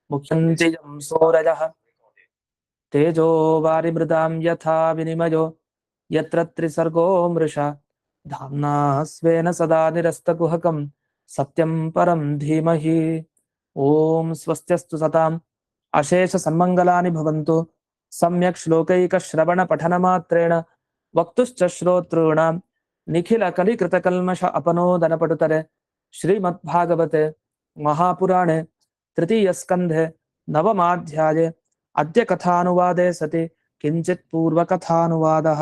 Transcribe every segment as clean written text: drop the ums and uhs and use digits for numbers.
मुख्यन्ति यं सूरजः तेजो वारिमृदां यथा विनिमयो यत्र त्रिसर्गो मृषा धाम्ना स्वेन सदा निरस्तकुहकं सत्यं परं धीमहि ॐ स्वस्त्यस्तु सताम् अशेष सन्मङ्गलानि भवन्तु सम्यक् श्लोकैकश्रवणपठनमात्रेण वक्तुश्च श्रोतॄणां निखिलकलिकृतकल्मष अपनोदनपटुतरे श्रीमद्भागवते महापुराणे तृतीयस्कन्धे नवमाध्याये अद्य कथानुवादे सति किंचित् पूर्वकथानुवादः।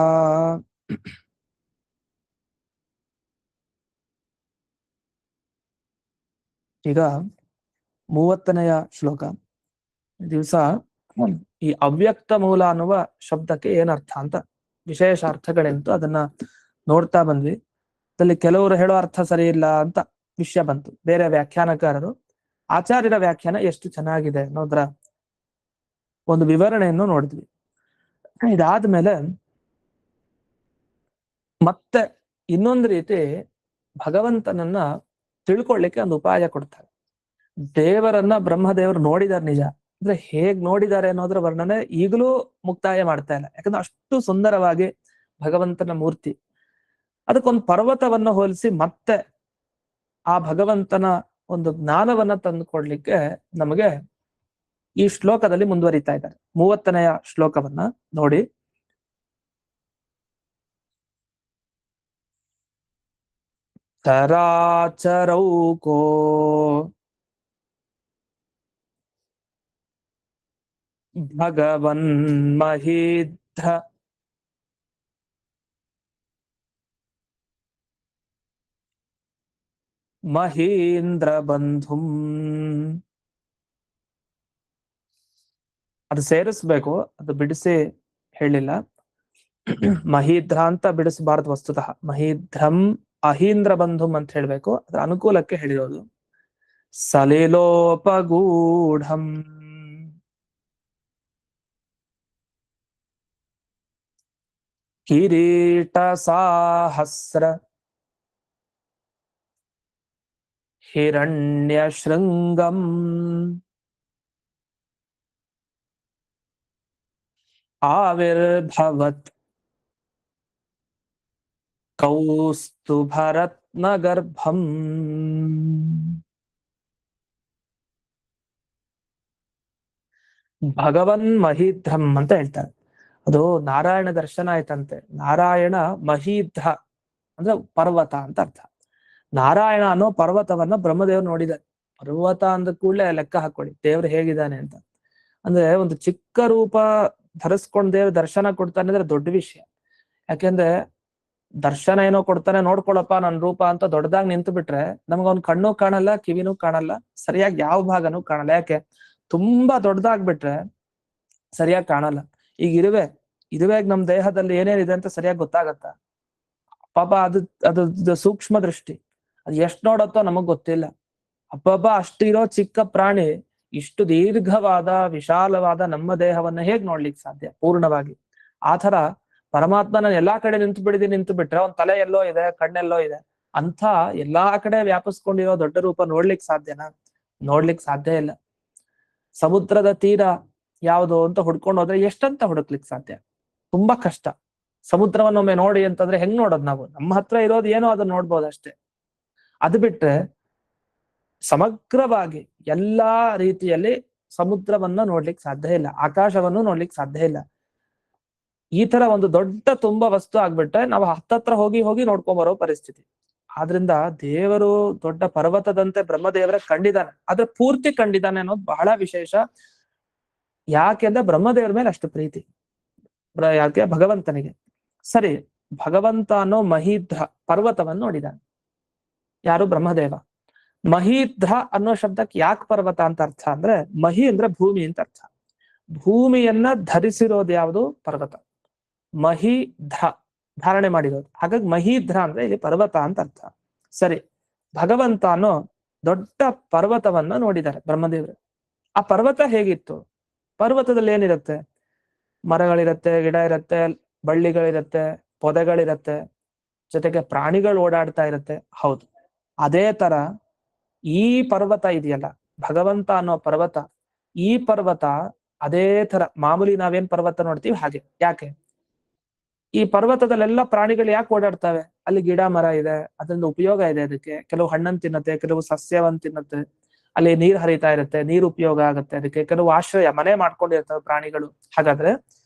ಈಗ 30ನೆಯ ಶ್ಲೋಕ. ದಿವಸ ಈ ಅವ್ಯಕ್ತ ಮೂಲ ಅನ್ನುವ ಶಬ್ದಕ್ಕೆ ಏನರ್ಥ ಅಂತ ವಿಶೇಷ ಅರ್ಥಗಳೆಂತು ಅದನ್ನ ನೋಡ್ತಾ ಬಂದ್ವಿ. ಅದಲ್ಲಿ ಕೆಲವರು ಹೇಳೋ ಅರ್ಥ ಸರಿ ಇಲ್ಲ ಅಂತ ವಿಷಯ ಬಂತು. ಬೇರೆ ವ್ಯಾಖ್ಯಾನಕಾರರು ಆಚಾರ್ಯರ ವ್ಯಾಖ್ಯಾನ ಎಷ್ಟು ಚೆನ್ನಾಗಿದೆ ಅನ್ನೋದ್ರ ಒಂದು ವಿವರಣೆಯನ್ನು ನೋಡಿದ್ವಿ. ಇದಾದ್ಮೇಲೆ ಮತ್ತೆ ಇನ್ನೊಂದು ರೀತಿ ಭಗವಂತನನ್ನ ತಿಳ್ಕೊಳ್ಳಿಕ್ಕೆ ಒಂದು ಉಪಾಯ ಕೊಡ್ತಾರೆ. ದೇವರನ್ನ ಬ್ರಹ್ಮದೇವರು ನೋಡಿದಾರೆ ನಿಜ, ಅಂದ್ರೆ ಹೇಗ್ ನೋಡಿದ್ದಾರೆ ಅನ್ನೋದ್ರ ವರ್ಣನೆ ಈಗಲೂ ಮುಕ್ತಾಯ ಮಾಡ್ತಾ ಇಲ್ಲ. ಯಾಕಂದ್ರೆ ಅಷ್ಟು ಸುಂದರವಾಗಿ ಭಗವಂತನ ಮೂರ್ತಿ. ಅದಕ್ಕೊಂದು ಪರ್ವತವನ್ನು ಹೋಲಿಸಿ ಮತ್ತೆ ಆ ಭಗವಂತನ ಒಂದು ಜ್ಞಾನವನ್ನ ತಂದುಕೊಡ್ಲಿಕ್ಕೆ ನಮಗೆ ಈ ಶ್ಲೋಕದಲ್ಲಿ ಮುಂದುವರಿತಾ ಇದ್ದಾರೆ. 30ನೆಯ ಶ್ಲೋಕವನ್ನ ನೋಡಿ. ಚರಾಚರೌಕೋ ಭಗವನ್ ಮಹೀಧ್ರ ಮಹೀಂದ್ರ ಬಂಧುಂ. ಅದು ಸೇರಿಸ್ಬೇಕು, ಅದು ಬಿಡಿಸಿ ಹೇಳಿಲ್ಲ. ಮಹೀಧ್ರ ಅಂತ ಬಿಡಿಸಬಾರದು ವಸ್ತುತಃ. ಮಹೀಧ್ರಂ ಅಹೀಂದ್ರ ಬಂಧುಂ ಅಂತ ಹೇಳ್ಬೇಕು. ಅದರ ಅನುಕೂಲಕ್ಕೆ ಹೇಳಿರೋದು. ಸಲಿಲೋಪಗೂಢಂ ಕಿರೀಟ ಸಾಹಸ್ರ ಹಿರಣ್ಯ ಶೃಂಗಂ ಆವಿರ್ಭವತ್ ಕೌಸ್ತುಭರತ್ನಗರ್ಭಂ. ಭಗವನ್ ಮಹೀಧ್ರಂ ಅಂತ ಹೇಳ್ತಾರೆ. ಅದು ನಾರಾಯಣ ದರ್ಶನ ಆಯ್ತಂತೆ. ನಾರಾಯಣ ಮಹೀಧ್ರ ಅಂದ್ರೆ ಪರ್ವತ ಅಂತ ಅರ್ಥ. ನಾರಾಯಣ ಅನ್ನೋ ಪರ್ವತವನ್ನ ಬ್ರಹ್ಮದೇವರು ನೋಡಿದ್ದಾರೆ. ಪರ್ವತ ಅಂದ ಕೂಡಲೇ ಲೆಕ್ಕ ಹಾಕೊಳ್ಳಿ ದೇವ್ರು ಹೇಗಿದ್ದಾನೆ ಅಂತ. ಅಂದ್ರೆ ಒಂದು ಚಿಕ್ಕ ರೂಪ ಧರಿಸ್ಕೊಂಡ್ ದೇವ್ರ ದರ್ಶನ ಕೊಡ್ತಾನೆ ಅಂದ್ರೆ ದೊಡ್ಡ ವಿಷಯ. ಯಾಕೆಂದ್ರೆ ದರ್ಶನ ಏನೋ ಕೊಡ್ತಾನೆ, ನೋಡ್ಕೊಳಪ್ಪ ನನ್ ರೂಪ ಅಂತ ದೊಡ್ಡದಾಗಿ ನಿಂತು ಬಿಟ್ರೆ ನಮ್ಗೊಂದ್ ಕಣ್ಣು ಕಾಣಲ್ಲ, ಕಿವಿನೂ ಕಾಣಲ್ಲ, ಸರಿಯಾಗಿ ಯಾವ ಭಾಗನೂ ಕಾಣಲ್ಲ. ಯಾಕೆ? ತುಂಬಾ ದೊಡ್ಡದಾಗ್ಬಿಟ್ರೆ ಸರಿಯಾಗಿ ಕಾಣಲ್ಲ. ಈಗ ಇರುವೆ ನಮ್ ದೇಹದಲ್ಲಿ ಏನೇನಿದೆ ಅಂತ ಸರಿಯಾಗಿ ಗೊತ್ತಾಗತ್ತ? ಪಾಪ ಅದು ಸೂಕ್ಷ್ಮ ದೃಷ್ಟಿ, ಅದು ಎಷ್ಟ್ ನೋಡತ್ತೋ ನಮಗ್ ಗೊತ್ತಿಲ್ಲ. ಅಪ್ಪಬ್ಬ ಅಷ್ಟಿರೋ ಚಿಕ್ಕ ಪ್ರಾಣಿ ಇಷ್ಟು ದೀರ್ಘವಾದ ವಿಶಾಲವಾದ ನಮ್ಮ ದೇಹವನ್ನ ಹೇಗ್ ನೋಡ್ಲಿಕ್ಕೆ ಸಾಧ್ಯ ಪೂರ್ಣವಾಗಿ? ಆತರ ಪರಮಾತ್ಮನ ಎಲ್ಲಾ ಕಡೆ ನಿಂತು ಬಿಟ್ರೆ ಒಂದ್ ತಲೆ ಎಲ್ಲೋ ಇದೆ, ಕಣ್ಣೆಲ್ಲೋ ಇದೆ ಅಂತ ಎಲ್ಲಾ ಕಡೆ ವ್ಯಾಪಿಸ್ಕೊಂಡಿರೋ ದೊಡ್ಡ ರೂಪ ನೋಡ್ಲಿಕ್ ಸಾಧ್ಯನಾ? ನೋಡ್ಲಿಕ್ ಸಾಧ್ಯ ಇಲ್ಲ. ಸಮುದ್ರದ ತೀರ ಯಾವುದು ಅಂತ ಹುಡ್ಕೊಂಡು ಹೋದ್ರೆ ಎಷ್ಟಂತ ಹುಡುಕ್ಲಿಕ್ ಸಾಧ್ಯ? ತುಂಬಾ ಕಷ್ಟ. ಸಮುದ್ರವನ್ನೊಮ್ಮೆ ನೋಡಿ ಅಂತಂದ್ರೆ ಹೆಂಗ್ ನೋಡೋದ್ ನಾವು? ನಮ್ಮ ಹತ್ರ ಇರೋದು ಏನೋ ಅದನ್ನ ನೋಡ್ಬೋದು ಅಷ್ಟೇ. ಅದು ಬಿಟ್ರೆ ಸಮಗ್ರವಾಗಿ ಎಲ್ಲಾ ರೀತಿಯಲ್ಲಿ ಸಮುದ್ರವನ್ನ ನೋಡ್ಲಿಕ್ಕೆ ಸಾಧ್ಯ ಇಲ್ಲ, ಆಕಾಶವನ್ನು ನೋಡ್ಲಿಕ್ಕೆ ಸಾಧ್ಯ ಇಲ್ಲ. ಈ ತರ ಒಂದು ದೊಡ್ಡ ತುಂಬಾ ವಸ್ತು ಆಗ್ಬಿಟ್ರೆ ನಾವು ಹತ್ತತ್ರ ಹೋಗಿ ನೋಡ್ಕೊಂಬರೋ ಪರಿಸ್ಥಿತಿ. ಆದ್ರಿಂದ ದೇವರು ದೊಡ್ಡ ಪರ್ವತದಂತೆ ಬ್ರಹ್ಮದೇವರ ಕಂಡಿದ್ದಾನೆ, ಆದ್ರೆ ಪೂರ್ತಿ ಕಂಡಿದ್ದಾನೆ ಅನ್ನೋದು ಬಹಳ ವಿಶೇಷ. ಯಾಕೆಂದ್ರೆ ಬ್ರಹ್ಮದೇವರ ಮೇಲೆ ಅಷ್ಟು ಪ್ರೀತಿ. ಯಾಕೆ? ಭಗವಂತನಿಗೆ. ಸರಿ, ಭಗವಂತ ಅನ್ನೋ ಮಹೀಧ್ರ ಪರ್ವತವನ್ನು ನೋಡಿದಾನೆ. ಯಾರು? ಬ್ರಹ್ಮದೇವ. ಮಹೀಧ್ರ ಅನ್ನೋ ಶಬ್ದಕ್ಕೆ ಯಾಕೆ ಪರ್ವತ ಅಂತ ಅರ್ಥ ಅಂದ್ರೆ, ಮಹಿ ಅಂದ್ರೆ ಭೂಮಿ ಅಂತ ಅರ್ಥ. ಭೂಮಿಯನ್ನ ಧರಿಸಿರೋದು ಯಾವುದು? ಪರ್ವತ. ಮಹೀಧ್ರ ಧಾರಣೆ ಮಾಡಿರೋದು. ಹಾಗಾಗಿ ಮಹೀಧ್ರ ಅಂದ್ರೆ ಇಲ್ಲಿ ಪರ್ವತ ಅಂತ ಅರ್ಥ. ಸರಿ, ಭಗವಂತ ಅನ್ನೋ ದೊಡ್ಡ ಪರ್ವತವನ್ನ ನೋಡಿದ್ದಾರೆ ಬ್ರಹ್ಮದೇವರು. ಆ ಪರ್ವತ ಹೇಗಿತ್ತು? ಪರ್ವತದಲ್ಲಿ ಏನಿರುತ್ತೆ? ಮರಗಳಿರತ್ತೆ, ಗಿಡ ಇರತ್ತೆ, ಬಳ್ಳಿಗಳಿರತ್ತೆ, ಪೊದೆಗಳಿರತ್ತೆ, ಜೊತೆಗೆ ಪ್ರಾಣಿಗಳು ಓಡಾಡ್ತಾ ಇರತ್ತೆ. ಹೌದು, ಅದೇ ತರ ಈ ಪರ್ವತ ಇದೆಯಲ್ಲ, ಭಗವಂತ ಅನ್ನೋ ಪರ್ವತ ಈ ಪರ್ವತ ಅದೇ ತರ ಮಾಮೂಲಿ ನಾವೇನ್ ಪರ್ವತ ನೋಡ್ತೀವಿ ಹಾಗೆ. ಯಾಕೆ ಈ ಪರ್ವತದಲ್ಲೆಲ್ಲ ಪ್ರಾಣಿಗಳು ಯಾಕೆ ಓಡಾಡ್ತವೆ? ಅಲ್ಲಿ ಗಿಡ ಮರ ಇದೆ, ಅದರಿಂದ ಉಪಯೋಗ ಇದೆ. ಅದಕ್ಕೆ ಕೆಲವು ಹಣ್ಣನ್ನು ತಿನ್ನತ್ತೆ, ಕೆಲವು ಸಸ್ಯವನ್ನ ತಿನ್ನತ್ತೆ, ಅಲ್ಲಿ ನೀರ್ ಹರಿತಾ ಇರುತ್ತೆ, ನೀರ್ ಉಪಯೋಗ ಆಗತ್ತೆ. ಅದಕ್ಕೆ ಕೆಲವು ಆಶ್ರಯ ಮನೆ ಮಾಡ್ಕೊಂಡಿರ್ತವೆ ಪ್ರಾಣಿಗಳು. ಹಾಗಾದ್ರೆ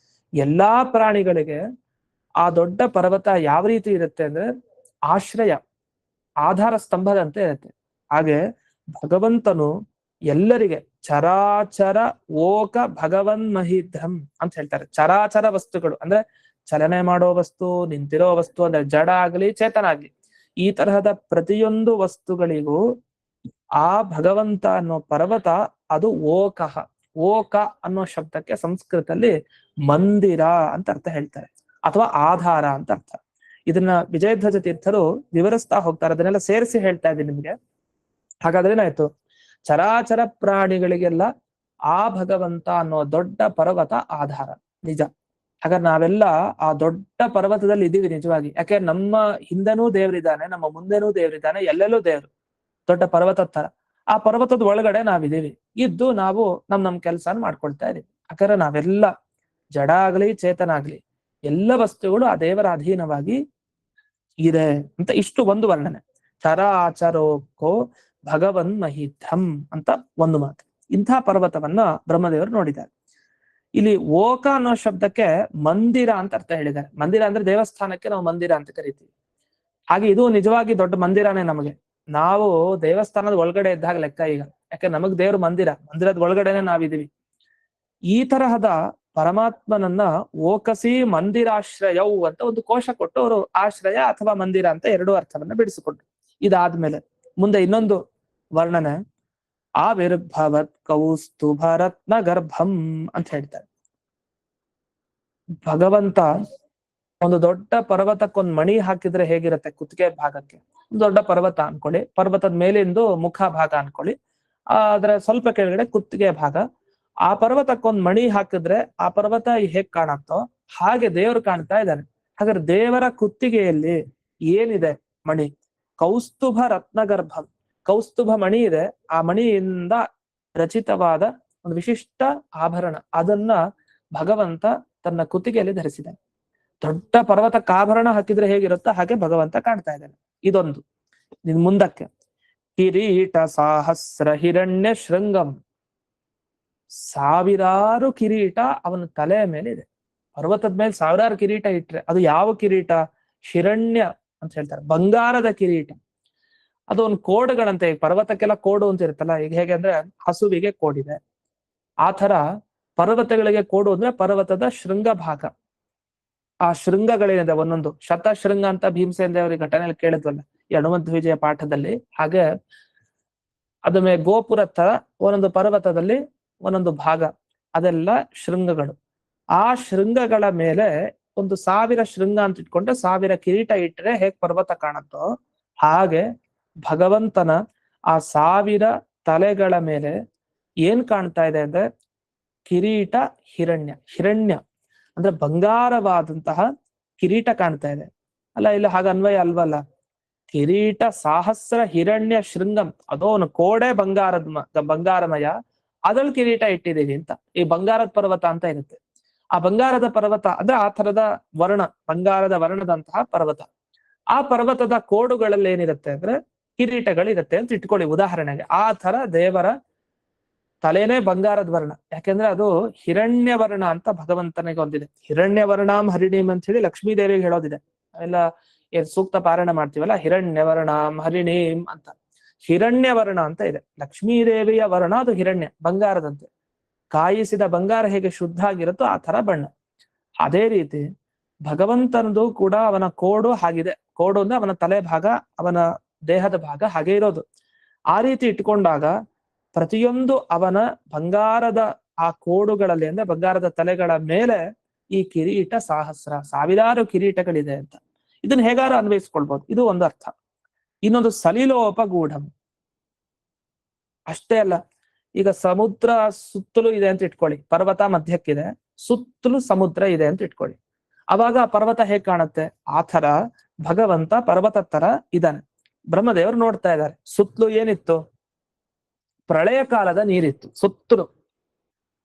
ಎಲ್ಲಾ ಪ್ರಾಣಿಗಳಿಗೆ ಆ ದೊಡ್ಡ ಪರ್ವತ ಯಾವ ರೀತಿ ಇರುತ್ತೆ ಅಂದ್ರೆ ಆಶ್ರಯ, ಆಧಾರ ಸ್ತಂಭದಂತೆ ಇರುತ್ತೆ. ಹಾಗೆ ಭಗವಂತನು ಎಲ್ಲರಿಗೆ ಚರಾಚರ ಓಕ ಭಗವನ್ ಮಹಿಧಂ ಅಂತ ಹೇಳ್ತಾರೆ. ಚರಾಚರ ವಸ್ತುಗಳು ಅಂದ್ರೆ ಚಲನೆ ಮಾಡೋ ವಸ್ತು, ನಿಂತಿರೋ ವಸ್ತು, ಅಂದ್ರೆ ಜಡ ಆಗ್ಲಿ ಚೇತನ ಆಗ್ಲಿ, ಈ ತರಹದ ಪ್ರತಿಯೊಂದು ವಸ್ತುಗಳಿಗೂ ಆ ಭಗವಂತ ಅನ್ನೋ ಪರ್ವತ ಅದು ಓಕಃ. ಓಕ ಅನ್ನೋ ಶಬ್ದಕ್ಕೆ ಸಂಸ್ಕೃತದಲ್ಲಿ ಮಂದಿರ ಅಂತ ಅರ್ಥ ಹೇಳ್ತಾರೆ, ಅಥವಾ ಆಧಾರ ಅಂತ ಅರ್ಥ. ಇದನ್ನ ವಿಜಯಧ್ವಜ ತೀರ್ಥರು ವಿವರಿಸ್ತಾ ಹೋಗ್ತಾರೆ. ಅದನ್ನೆಲ್ಲ ಸೇರಿಸಿ ಹೇಳ್ತಾ ಇದ್ದೀನಿ ನಿಮ್ಗೆ. ಹಾಗಾದ್ರೆ ಏನಾಯ್ತು, ಚರಾಚರ ಪ್ರಾಣಿಗಳಿಗೆಲ್ಲ ಆ ಭಗವಂತ ಅನ್ನೋ ದೊಡ್ಡ ಪರ್ವತ ಆಧಾರ. ನಿಜ. ಹಾಗಾದ್ರೆ ನಾವೆಲ್ಲ ಆ ದೊಡ್ಡ ಪರ್ವತದಲ್ಲಿ ಇದೀವಿ ನಿಜವಾಗಿ. ಯಾಕೆ ನಮ್ಮ ಹಿಂದೆನೂ ದೇವ್ರಿದ್ದಾನೆ, ನಮ್ಮ ಮುಂದೆನೂ ದೇವ್ರಿದ್ದಾನೆ, ಎಲ್ಲೆಲ್ಲೂ ದೇವ್ರು. ದೊಡ್ಡ ಪರ್ವತದ ತರ ಆ ಪರ್ವತದ ಒಳಗಡೆ ನಾವಿದೀವಿ. ಇದ್ದು ನಾವು ನಮ್ ಕೆಲ್ಸ ಮಾಡ್ಕೊಳ್ತಾ ಇದೀವಿ. ಯಾಕಂದ್ರೆ ನಾವೆಲ್ಲ ಜಡ ಆಗ್ಲಿ ಚೇತನ ಆಗ್ಲಿ ಎಲ್ಲ ವಸ್ತುಗಳು ಆ ದೇವರ ಅಧೀನವಾಗಿ ಇದೆ ಅಂತ ಇಷ್ಟು ಒಂದು ವರ್ಣನೆ. ಚರಾಚರೋಕೋ ಭಗವನ್ ಮಹಿಧಂ ಅಂತ ಒಂದು ಮಾತು. ಇಂಥ ಪರ್ವತವನ್ನ ಬ್ರಹ್ಮದೇವರು ನೋಡಿದ್ದಾರೆ. ಇಲ್ಲಿ ಓಕ ಅನ್ನೋ ಶಬ್ದಕ್ಕೆ ಮಂದಿರ ಅಂತ ಅರ್ಥ ಹೇಳಿದ್ದಾರೆ. ಮಂದಿರ ಅಂದ್ರೆ ದೇವಸ್ಥಾನಕ್ಕೆ ನಾವು ಮಂದಿರ ಅಂತ ಕರಿತೀವಿ. ಹಾಗೆ ಇದು ನಿಜವಾಗಿ ದೊಡ್ಡ ಮಂದಿರನೇ ನಮಗೆ. ನಾವು ದೇವಸ್ಥಾನದ ಒಳಗಡೆ ಇದ್ದಾಗ ಲೆಕ್ಕ ಈಗ. ಯಾಕೆ ನಮಗ್ ದೇವ್ರ ಮಂದಿರದ ಒಳಗಡೆನೆ ನಾವಿದೀವಿ. ಈ ತರಹದ ಪರಮಾತ್ಮನನ್ನ ಓಕಸಿ ಮಂದಿರಾಶ್ರಯವು ಅಂತ ಒಂದು ಕೋಶ ಕೊಟ್ಟು ಅವರು ಆಶ್ರಯ ಅಥವಾ ಮಂದಿರ ಅಂತ ಎರಡು ಅರ್ಥವನ್ನ ಬಿಡಿಸಿಕೊಟ್ರು. ಇದಾದ್ಮೇಲೆ ಮುಂದೆ ಇನ್ನೊಂದು ವರ್ಣನೆ, ಆವಿರ್ಭವತ್ ಕೌಸ್ತುಭರತ್ನ ಗರ್ಭಂ ಅಂತ ಹೇಳ್ತಾರೆ. ಭಗವಂತ ಒಂದು ದೊಡ್ಡ ಪರ್ವತಕ್ಕೊಂದು ಮಣಿ ಹಾಕಿದ್ರೆ ಹೇಗಿರುತ್ತೆ ಕುತ್ತಿಗೆ ಭಾಗಕ್ಕೆ, ಒಂದು ದೊಡ್ಡ ಪರ್ವತ ಅನ್ಕೊಳ್ಳಿ, ಪರ್ವತದ ಮೇಲಿಂದು ಮುಖ ಭಾಗ ಅನ್ಕೊಳ್ಳಿ, ಅದರ ಸ್ವಲ್ಪ ಕೆಳಗಡೆ ಕುತ್ತಿಗೆ ಭಾಗ. ಆ ಪರ್ವತಕ್ಕೊಂದು ಮಣಿ ಹಾಕಿದ್ರೆ ಆ ಪರ್ವತ ಹೇಗ್ ಕಾಣುತ್ತೋ ಹಾಗೆ ದೇವರು ಕಾಣ್ತಾ ಇದ್ದಾನೆ. ಹಾಗಾದ್ರೆ ದೇವರ ಕುತ್ತಿಗೆಯಲ್ಲಿ ಏನಿದೆ? ಮಣಿ. ಕೌಸ್ತುಭ ರತ್ನಗರ್ಭಂ, ಕೌಸ್ತುಭ ಮಣಿ ಇದೆ. ಆ ಮಣಿಯಿಂದ ರಚಿತವಾದ ಒಂದು ವಿಶಿಷ್ಟ ಆಭರಣ, ಅದನ್ನ ಭಗವಂತ ತನ್ನ ಕುತ್ತಿಗೆಯಲ್ಲಿ ಧರಿಸಿದ್ದಾನೆ. ದೊಡ್ಡ ಪರ್ವತಕ್ಕೆ ಆಭರಣ ಹಾಕಿದ್ರೆ ಹೇಗಿರುತ್ತೋ ಹಾಗೆ ಭಗವಂತ ಕಾಣ್ತಾ ಇದ್ದಾನೆ. ಇದೊಂದು. ಮುಂದಕ್ಕೆ ಕಿರೀಟ ಸಾಹಸ್ರ ಹಿರಣ್ಯ ಶೃಂಗಂ, ಸಾವಿರಾರು ಕಿರೀಟ ಅವನ ತಲೆಯ ಮೇಲೆ ಇದೆ. ಪರ್ವತದ ಮೇಲೆ ಸಾವಿರಾರು ಕಿರೀಟ ಇಟ್ರೆ ಅದು ಯಾವ ಕಿರೀಟ? ಹಿರಣ್ಯ ಅಂತ ಹೇಳ್ತಾರೆ, ಬಂಗಾರದ ಕಿರೀಟ. ಅದು ಒಂದು ಕೋಡುಗಳಂತೆ. ಈಗ ಪರ್ವತಕ್ಕೆಲ್ಲ ಕೋಡು ಅಂತ ಇರುತ್ತಲ್ಲ, ಈಗ ಹೇಗೆ ಅಂದ್ರೆ ಹಸುವಿಗೆ ಕೋಡಿದೆ, ಆ ತರ ಪರ್ವತಗಳಿಗೆ ಕೋಡು ಅಂದ್ರೆ ಪರ್ವತದ ಶೃಂಗ ಭಾಗ. ಆ ಶೃಂಗಗಳೇನಿದೆ ಒಂದೊಂದು ಶತಶೃಂಗ ಅಂತ ಭೀಮಸೇನ ದೇವರಿಗೆ ಘಟನೆಯಲ್ಲಿ ಕೇಳಿದ್ವಲ್ಲ ಈ ಹನುಮಂತ ವಿಜಯ ಪಾಠದಲ್ಲಿ. ಹಾಗೆ ಅದ ಮೇಲೆ ಗೋಪುರ ತರ ಒಂದೊಂದು ಪರ್ವತದಲ್ಲಿ ಒಂದೊಂದು ಭಾಗ, ಅದೆಲ್ಲ ಶೃಂಗಗಳು. ಆ ಶೃಂಗಗಳ ಮೇಲೆ ಒಂದು 1000 ಶೃಂಗ ಅಂತ ಇಟ್ಕೊಂಡ್ರೆ 1000 ಕಿರೀಟ ಇಟ್ಟರೆ ಹೇಗ್ ಪರ್ವತ ಕಾಣುತ್ತೋ ಹಾಗೆ ಭಗವಂತನ ಆ 1000 ತಲೆಗಳ ಮೇಲೆ ಏನ್ ಕಾಣ್ತಾ ಇದೆ ಅಂದ್ರೆ ಕಿರೀಟ ಹಿರಣ್ಯ. ಹಿರಣ್ಯ ಅಂದ್ರೆ ಬಂಗಾರವಾದಂತಹ ಕಿರೀಟ ಕಾಣ್ತಾ ಇದೆ. ಅಲ್ಲ ಇಲ್ಲ ಹಾಗ ಅನ್ವಯ ಅಲ್ವಲ್ಲ. ಕಿರೀಟ ಸಾಹಸ್ರ ಹಿರಣ್ಯ ಶೃಂಗಂ, ಅದೋ ಒಂದು ಕೋಡೆ ಬಂಗಾರಮಯ, ಅದ್ರಲ್ಲಿ ಕಿರೀಟ ಇಟ್ಟಿದ್ದೀವಿ ಅಂತ. ಈ ಬಂಗಾರದ ಪರ್ವತ ಅಂತ ಇರುತ್ತೆ. ಆ ಬಂಗಾರದ ಪರ್ವತ ಅಂದ್ರೆ ಆ ತರದ ವರ್ಣ, ಬಂಗಾರದ ವರ್ಣದಂತಹ ಪರ್ವತ. ಆ ಪರ್ವತದ ಕೋಡುಗಳಲ್ಲಿ ಏನಿರುತ್ತೆ ಅಂದ್ರೆ ಕಿರೀಟಗಳಿರುತ್ತೆ ಅಂತ ಇಟ್ಕೊಳ್ಳಿ ಉದಾಹರಣೆಗೆ. ಆ ತರ ದೇವರ ತಲೆನೇ ಬಂಗಾರದ ವರ್ಣ. ಯಾಕೆಂದ್ರೆ ಅದು ಹಿರಣ್ಯ ವರ್ಣ ಅಂತ ಭಗವಂತನಿಗೆ ಒಂದಿದೆ. ಹಿರಣ್ಯ ವರ್ಣಾಂ ಹರಿಣೀಂ ಅಂತ ಹೇಳಿ ಲಕ್ಷ್ಮೀ ದೇವಿಗೆ ಹೇಳೋದಿದೆ. ಎಲ್ಲ ಏನ್ ಸೂಕ್ತ ಪಾರಾಯಣ ಮಾಡ್ತೀವಲ್ಲ, ಹಿರಣ್ಯ ವರ್ಣಾಂ ಹರಿಣೀಂ ಅಂತ. ಹಿರಣ್ಯ ವರ್ಣ ಅಂತ ಇದೆ. ಲಕ್ಷ್ಮೀ ದೇವಿಯ ವರ್ಣ ಅದು ಹಿರಣ್ಯ, ಬಂಗಾರದಂತೆ. ಕಾಯಿಸಿದ ಬಂಗಾರ ಹೇಗೆ ಶುದ್ಧ ಆಗಿರುತ್ತೋ ಆ ತರ ಬಣ್ಣ. ಅದೇ ರೀತಿ ಭಗವಂತನದು ಕೂಡ ಅವನ ಕೋಡು ಹಾಗಿದೆ. ಕೋಡು ಅಂದ್ರೆ ಅವನ ತಲೆ ಭಾಗ, ಅವನ ದೇಹದ ಭಾಗ ಹಾಗೆ ಇರೋದು. ಆ ರೀತಿ ಇಟ್ಕೊಂಡಾಗ ಪ್ರತಿಯೊಂದು ಅವನ ಬಂಗಾರದ ಆ ಕೋಡುಗಳಲ್ಲಿ ಅಂದ್ರೆ ಬಂಗಾರದ ತಲೆಗಳ ಮೇಲೆ ಈ ಕಿರೀಟ ಸಾಹಸ್ರ, ಸಾವಿರಾರು ಕಿರೀಟಗಳಿದೆ ಅಂತ. ಇದನ್ನ ಹೇಗಾರು ಅನ್ವಯಿಸ್ಕೊಳ್ಬಹುದು. ಇದು ಒಂದು ಅರ್ಥ. ಇನ್ನೊಂದು ಸಲಿಲೋಪಗೂಢಂ. ಅಷ್ಟೇ ಅಲ್ಲ, ಈಗ ಸಮುದ್ರ ಸುತ್ತಲೂ ಇದೆ ಅಂತ ಇಟ್ಕೊಳ್ಳಿ, ಪರ್ವತ ಮಧ್ಯಕ್ಕಿದೆ, ಸುತ್ತಲೂ ಸಮುದ್ರ ಇದೆ ಅಂತ ಇಟ್ಕೊಳ್ಳಿ. ಅವಾಗ ಪರ್ವತ ಹೇಗ್ ಕಾಣುತ್ತೆ? ಆ ತರ ಭಗವಂತ ಪರ್ವತ ತರ ಇದ್ದಾನೆ. ಬ್ರಹ್ಮದೇವರು ನೋಡ್ತಾ ಇದ್ದಾರೆ. ಸುತ್ತಲೂ ಏನಿತ್ತು? ಪ್ರಳಯ ಕಾಲದ ನೀರಿತ್ತು ಸುತ್ತಲೂ.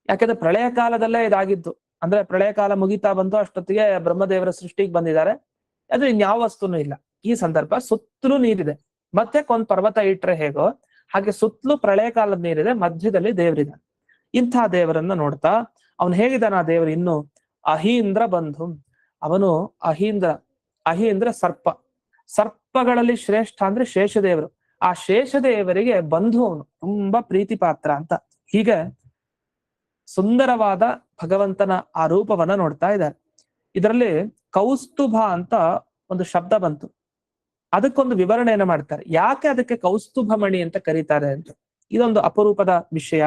ಯಾಕೆಂದ್ರೆ ಪ್ರಳಯ ಕಾಲದಲ್ಲೇ ಇದಾಗಿದ್ದು. ಅಂದ್ರೆ ಪ್ರಳಯ ಕಾಲ ಮುಗಿತಾ ಬಂತು, ಅಷ್ಟೊತ್ತಿಗೆ ಬ್ರಹ್ಮದೇವರ ಸೃಷ್ಟಿಗೆ ಬಂದಿದ್ದಾರೆ. ಅದು ಇನ್ಯಾವ ವಸ್ತುನೂ ಇಲ್ಲ. ಈ ಸಂದರ್ಭ ಸುತ್ತಲೂ ನೀರಿದೆ, ಮತ್ತೆ ಒಂದ್ ಪರ್ವತ ಇಟ್ರೆ ಹೇಗೋ ಹಾಗೆ ಸುತ್ತಲೂ ಪ್ರಳಯ ಕಾಲದ ನೀರಿದೆ, ಮಧ್ಯದಲ್ಲಿ ದೇವರಿದ್ದಾನೆ. ಇಂಥ ದೇವರನ್ನ ನೋಡ್ತಾ ಅವನು ಹೇಗಿದ್ದಾನ ಆ ದೇವರು ಇನ್ನು ಅಹೀಂದ್ರ ಬಂಧು. ಅವನು ಅಹೀಂದ್ರ, ಅಹಿ ಅಂದ್ರೆ ಸರ್ಪ, ಸರ್ಪಗಳಲ್ಲಿ ಶ್ರೇಷ್ಠ ಅಂದ್ರೆ ಶೇಷದೇವರು. ಆ ಶೇಷದೇವರಿಗೆ ಬಂಧು ಅವನು, ತುಂಬಾ ಪ್ರೀತಿ ಪಾತ್ರ ಅಂತ. ಹೀಗೆ ಸುಂದರವಾದ ಭಗವಂತನ ಆ ರೂಪವನ್ನ ನೋಡ್ತಾ ಇದ್ದಾರೆ. ಇದರಲ್ಲಿ ಕೌಸ್ತುಭ ಅಂತ ಒಂದು ಶಬ್ದ ಬಂತು. ಅದಕ್ಕೊಂದು ವಿವರಣೆಯನ್ನ ಮಾಡ್ತಾರೆ, ಯಾಕೆ ಅದಕ್ಕೆ ಕೌಸ್ತುಭ ಮಣಿ ಅಂತ ಕರೀತಾರೆ ಅಂತ. ಇದೊಂದು ಅಪರೂಪದ ವಿಷಯ.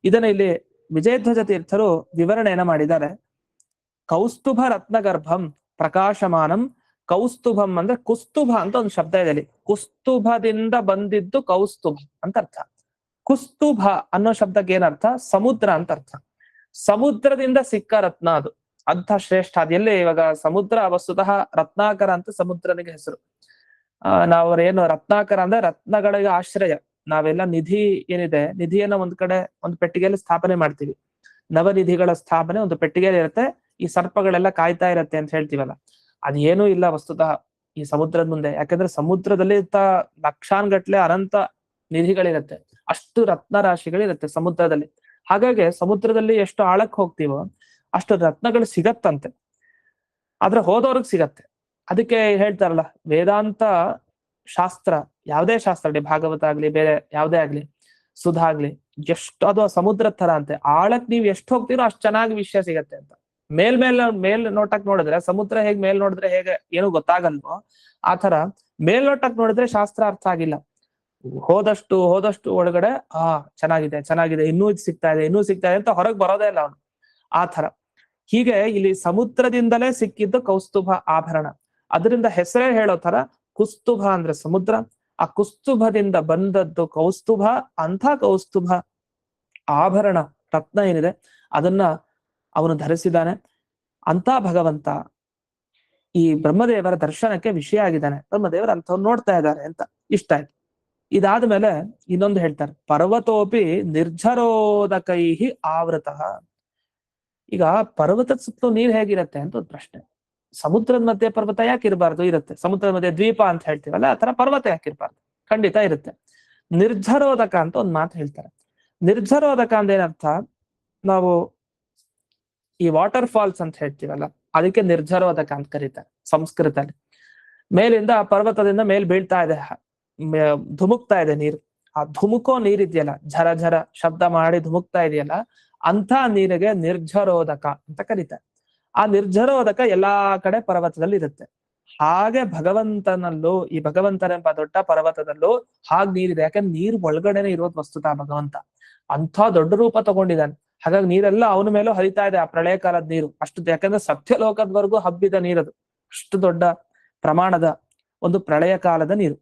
ಇದನ್ನ ಇಲ್ಲಿ ವಿಜಯಧ್ವಜ ತೀರ್ಥರು ವಿವರಣೆಯನ್ನ ಮಾಡಿದ್ದಾರೆ. ಕೌಸ್ತುಭ ರತ್ನಗರ್ಭಂ ಪ್ರಕಾಶಮಾನಂ. ಕೌಸ್ತುಭಂ ಅಂದ್ರೆ ಕುಸ್ತುಭ ಅಂತ ಒಂದು ಶಬ್ದ ಇದೆ ಅಲ್ಲಿ. ಕುಸ್ತುಭದಿಂದ ಬಂದಿದ್ದು ಕೌಸ್ತುಭ ಅಂತ ಅರ್ಥ. ಕುಸ್ತುಭ ಅನ್ನೋ ಶಬ್ದಕ್ಕೆ ಏನರ್ಥ? ಸಮುದ್ರ ಅಂತ ಅರ್ಥ. ಸಮುದ್ರದಿಂದ ಸಿಕ್ಕ ರತ್ನ ಅದು, ಅಂಥ ಶ್ರೇಷ್ಠ. ಅದೆಲ್ಲೇ ಇವಾಗ ಸಮುದ್ರ ವಸ್ತುತಃ ರತ್ನಾಕರ ಅಂತ ಸಮುದ್ರನಿಗೆ ಹೆಸರು. ನಾವೇನು ರತ್ನಾಕರ ಅಂದ್ರೆ ರತ್ನಗಳಿಗೆ ಆಶ್ರಯ. ನಾವೆಲ್ಲ ನಿಧಿ ಏನಿದೆ, ನಿಧಿಯನ್ನ ಒಂದ್ ಕಡೆ ಒಂದು ಪೆಟ್ಟಿಗೆಯಲ್ಲಿ ಸ್ಥಾಪನೆ ಮಾಡ್ತೀವಿ. ನವನಿಧಿಗಳ ಸ್ಥಾಪನೆ ಒಂದು ಪೆಟ್ಟಿಗೆಯಲ್ಲಿ ಇರುತ್ತೆ, ಈ ಸರ್ಪಗಳೆಲ್ಲ ಕಾಯ್ತಾ ಇರತ್ತೆ ಅಂತ ಹೇಳ್ತೀವಲ್ಲ, ಅದೇನೂ ಇಲ್ಲ ವಸ್ತುತಃ ಈ ಸಮುದ್ರದ ಮುಂದೆ. ಯಾಕಂದ್ರೆ ಸಮುದ್ರದಲ್ಲಿ ಲಕ್ಷಾನ್ಗಟ್ಲೆ ಅನಂತ ನಿಧಿಗಳಿರತ್ತೆ, ಅಷ್ಟು ರತ್ನ ರಾಶಿಗಳಿರತ್ತೆ ಸಮುದ್ರದಲ್ಲಿ. ಹಾಗಾಗಿ ಸಮುದ್ರದಲ್ಲಿ ಎಷ್ಟು ಆಳಕ್ಕೆ ಹೋಗ್ತೀವೋ ಅಷ್ಟು ರತ್ನಗಳು ಸಿಗತ್ತಂತೆ, ಆದ್ರೆ ಹೋದವ್ರಿಗೆ ಸಿಗತ್ತೆ. ಅದಕ್ಕೆ ಹೇಳ್ತಾರಲ್ಲ, ವೇದಾಂತ ಶಾಸ್ತ್ರ, ಯಾವುದೇ ಶಾಸ್ತ್ರ ಆಗ್ಲಿ, ಭಾಗವತ ಆಗ್ಲಿ, ಬೇರೆ ಯಾವುದೇ ಆಗ್ಲಿ, ಸುಧಾ ಆಗ್ಲಿ, ಎಷ್ಟು ಅದು ಸಮುದ್ರ ತರ ಅಂತೆ. ಆಳಕ್ ನೀವ್ ಎಷ್ಟು ಹೋಗ್ತೀರೋ ಅಷ್ಟು ಚೆನ್ನಾಗಿ ವಿಷಯ ಸಿಗತ್ತೆ ಅಂತ. ಮೇಲ್ ನೋಟಕ್ ನೋಡಿದ್ರೆ ಸಮುದ್ರ ಹೇಗ್ ಮೇಲ್ ನೋಡಿದ್ರೆ ಹೇಗೆ ಏನು ಗೊತ್ತಾಗಲ್ವೋ, ಆ ತರ ಮೇಲ್ನೋಟಕ್ ನೋಡಿದ್ರೆ ಶಾಸ್ತ್ರ ಅರ್ಥ ಆಗಿಲ್ಲ. ಹೋದಷ್ಟು ಒಳಗಡೆ ಚೆನ್ನಾಗಿದೆ, ಇನ್ನೂ ಸಿಗ್ತಾ ಇದೆ ಅಂತ ಹೊರಗೆ ಬರೋದೇ ಇಲ್ಲ ಅವನು. ಆ ತರ ಹೀಗೆ ಇಲ್ಲಿ ಸಮುದ್ರದಿಂದಲೇ ಸಿಕ್ಕಿದ್ದು ಕೌಸ್ತುಭ ಆಭರಣ. ಅದರಿಂದ ಹೆಸರೇ ಹೇಳೋ ತರ ಕುಸ್ತುಭ ಅಂದ್ರೆ ಸಮುದ್ರ, ಆ ಕುಸ್ತುಭದಿಂದ ಬಂದದ್ದು ಕೌಸ್ತುಭ. ಅಂಥ ಕೌಸ್ತುಭ ಆಭರಣ ರತ್ನ ಏನಿದೆ ಅದನ್ನ ಅವನು ಧರಿಸಿದ್ದಾನೆ. ಅಂತ ಭಗವಂತ ಈ ಬ್ರಹ್ಮದೇವರ ದರ್ಶನಕ್ಕೆ ವಿಷಯ ಆಗಿದ್ದಾನೆ. ಬ್ರಹ್ಮದೇವರು ಅಂಥವ್ರು ನೋಡ್ತಾ ಇದ್ದಾರೆ ಅಂತ ಇಷ್ಟ ಆಯ್ತು. ಇದಾದ್ಮೇಲೆ ಇನ್ನೊಂದು ಹೇಳ್ತಾರೆ, ಪರ್ವತೋಪಿ ನಿರ್ಜರೋದಕೈಹಿ ಆವೃತಃ. ಈಗ ಪರ್ವತದ ಸುತ್ತಲೂ ನೀರ್ ಹೇಗಿರತ್ತೆ ಅಂತ ಒಂದು ಪ್ರಶ್ನೆ. ಸಮುದ್ರದ ಮಧ್ಯೆ ಪರ್ವತ ಯಾಕೆ ಇರಬಾರ್ದು? ಇರುತ್ತೆ. ಸಮುದ್ರದ ಮಧ್ಯೆ ದ್ವೀಪ ಅಂತ ಹೇಳ್ತೀವಲ್ಲ, ಆ ತರ ಪರ್ವತ ಯಾಕೆ ಇರಬಾರ್ದು? ಖಂಡಿತ ಇರುತ್ತೆ. ನಿರ್ಜರೋದಕ ಅಂತ ಒಂದು ಮಾತು ಹೇಳ್ತಾರೆ. ನಿರ್ಜರೋದಕ ಅಂದ್ರೆ ಏನರ್ಥ? ನಾವು ಈ ವಾಟರ್ ಫಾಲ್ಸ್ ಅಂತ ಹೇಳ್ತೀವಲ್ಲ, ಅದಕ್ಕೆ ನಿರ್ಜರೋದಕ ಅಂತ ಕರೀತಾರೆ ಸಂಸ್ಕೃತದಲ್ಲಿ. ಮೇಲಿಂದ ಪರ್ವತದಿಂದ ಮೇಲ್ ಬೀಳ್ತಾ ಇದೆ, ಧುಮುಕ್ತಾ ಇದೆ ನೀರು. ಆ ಧುಮುಕೋ ನೀರಿದೆಯಲ್ಲ, ಝರ ಝರ ಶಬ್ದ ಮಾಡಿ ಧುಮುಕ್ತಾ ಇದೆಯಲ್ಲ, ಅಂಥ ನೀರಿಗೆ ನಿರ್ಜರೋದಕ ಅಂತ ಕರೀತಾರೆ. ಆ ನಿರ್ಜರೋದಕ ಎಲ್ಲಾ ಕಡೆ ಪರ್ವತದಲ್ಲಿ ಇರುತ್ತೆ. ಹಾಗೆ ಭಗವಂತನಲ್ಲೂ, ಈ ಭಗವಂತನೆಂಬ ದೊಡ್ಡ ಪರ್ವತದಲ್ಲೂ ಹಾಗೆ ನೀರಿದೆ. ಯಾಕಂದ್ರೆ ನೀರು ಒಳಗಡೆನೆ ಇರೋದು ವಸ್ತುತ ಭಗವಂತ. ಅಂಥ ದೊಡ್ಡ ರೂಪ ತಗೊಂಡಿದ್ದಾನೆ. ಹಾಗಾಗಿ ನೀರೆಲ್ಲ ಅವನ ಮೇಲೂ ಹರಿತಾ ಇದೆ, ಆ ಪ್ರಳಯ ಕಾಲದ ನೀರು ಅಷ್ಟು. ಯಾಕಂದ್ರೆ ಸತ್ಯಲೋಕದವರೆಗೂ ಹಬ್ಬಿದ ನೀರದು, ಅಷ್ಟು ದೊಡ್ಡ ಪ್ರಮಾಣದ ಒಂದು ಪ್ರಳಯ ಕಾಲದ ನೀರು.